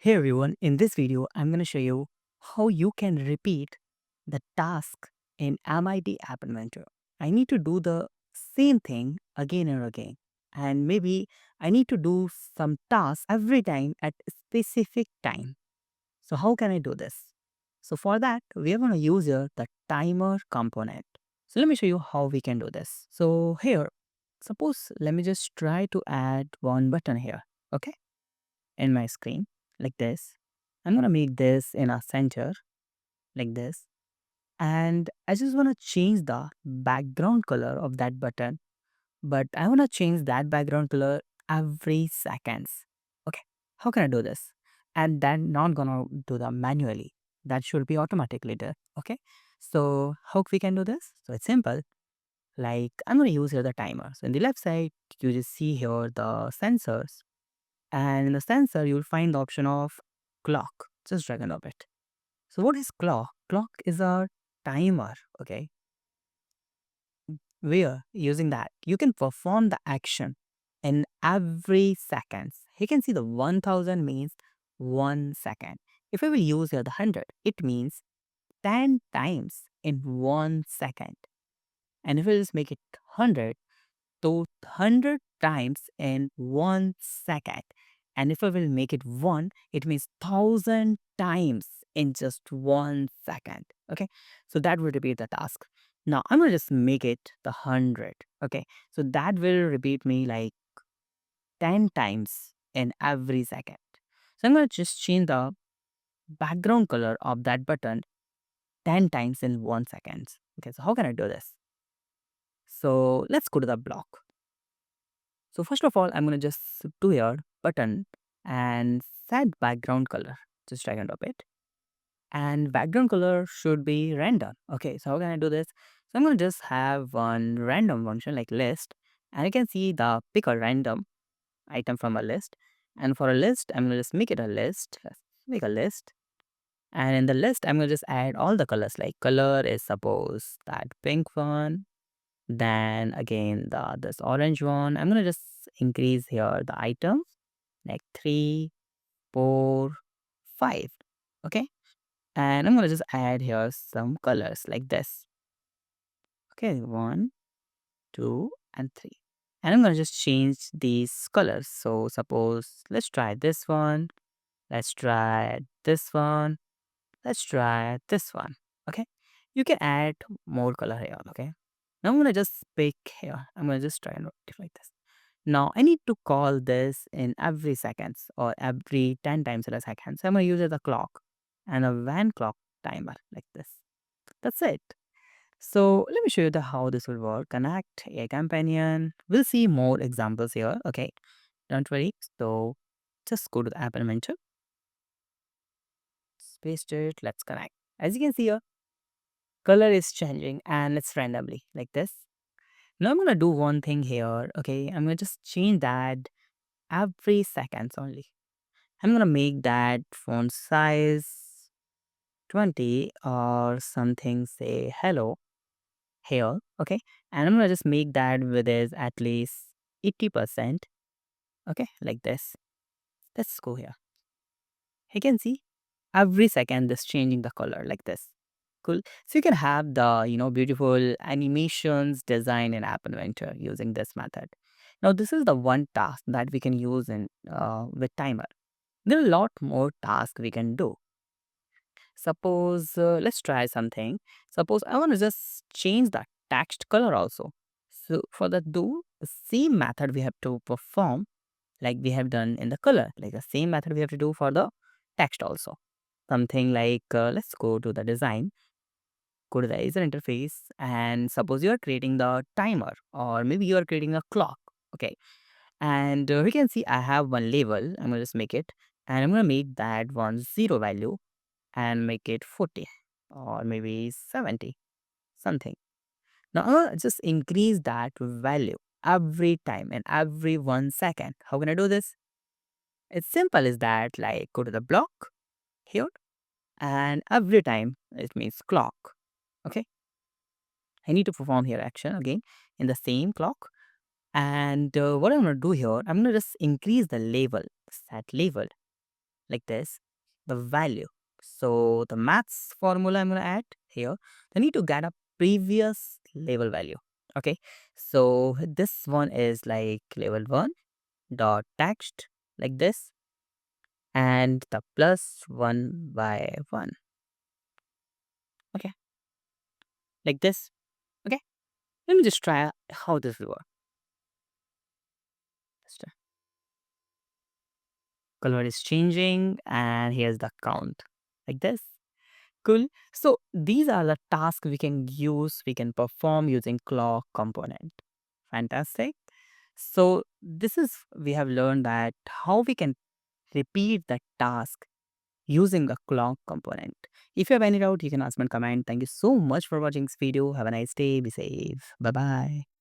Hey everyone, in this video, I'm going to show you how you can repeat the task in MIT App Inventor. I need to do the same thing again and again. And maybe I need to do some tasks every time at a specific time. So how can I do this? So for that, we are going to use here the timer component. So let me show you how we can do this. So here, suppose let me just try to add one button here. Okay, in my screen like this. I'm gonna make this in a center like this. And I just wanna change the background color of that button, but I wanna change that background color every seconds. Okay, how can I do this? And then not gonna do that manually. That should be automatically done. Okay, so how we can do this? So it's simple. Like I'm gonna use here the timer. So in the left side, you just see here the sensors. And in the sensor, you'll find the option of clock. Just drag and drop it. So what is clock? Clock is a timer, okay? Where using that, you can perform the action in every seconds. You can see the 1000 means 1 second. If I will use here the 100, it means 10 times in 1 second. And if I just make it 100, to 100 times in 1 second. And if I will make it one, it means 1000 times in just 1 second. Okay, so that will repeat the task. Now I'm gonna just make it the 100. Okay, so that will repeat me like 10 times in every second. So I'm gonna just change the background color of that button 10 times in 1 second. Okay, so how can I do this? So let's go to the block. So first of all, I'm gonna just do here button and set background color. Just drag and drop it. And background color should be random. Okay, so how can I do this? So I'm gonna just have one random function like list, and you can see the pick a random item from a list. And for a list, I'm gonna just make it a list. Let's make a list. And in the list, I'm gonna just add all the colors. Like color is suppose that pink one. Then again this orange one. I'm gonna just increase here the items like 3, 4, 5. Okay. And I'm gonna just add here some colors like this. Okay, 1, 2, and 3. And I'm gonna just change these colors. So suppose let's try this one. Let's try this one. Let's try this one. Okay. You can add more color here. Okay. Now I'm gonna just pick here. I'm gonna just try and write it like this. Now I need to call this in every seconds or every 10 times in a second. So I'm gonna use it as a clock and a van clock timer like this. That's it. So let me show you the how this will work. Connect a companion. We'll see more examples here. Okay, don't worry. So just go to the app inventor, paste it. Let's connect. As you can see here, color is changing and it's randomly like this. Now I'm gonna do one thing here. Okay, I'm gonna just change that every seconds only. I'm gonna make that font size 20 or something, say hello here. Okay, and I'm gonna just make that with is at least 80%. Okay, like this. Let's go here. You can see every second this changing the color like this. Cool. So you can have the beautiful animations design in App Inventor using this method. Now this is the one task that we can use in with timer. There are a lot more tasks we can do. Suppose let's try something. Suppose I want to just change the text color also. So for that do the same method we have to perform like we have done in the color. Like the same method we have to do for the text also. Something like let's go to the design, go to the user interface, and suppose you are creating the timer or maybe you are creating a clock. Okay, and we can see I have one label. I'm gonna just make it, and I'm gonna make that one zero value and make it 40 or maybe 70 something. Now I'm gonna just increase that value every time and every 1 second. How can I do this? It's simple as that. Like go to the block here, and every time it means clock. Okay, I need to perform here action again in the same clock. And what I'm gonna do here, I'm gonna just increase the label, set label. like this, the value. So the maths formula I'm going to add here, I need to get a previous level value. Okay, so this one is like level 1 dot text like this, and the plus 1 by 1. Okay, like this. Okay, let me just try how this will work. Color is changing, and here's the count like this. Cool. So these are the tasks we can use, we can perform using clock component. Fantastic. So this is, we have learned that how we can repeat the task using the clock component. If you have any doubt, you can ask me in comment. Thank you so much for watching this video. Have a nice day. Be safe. Bye bye.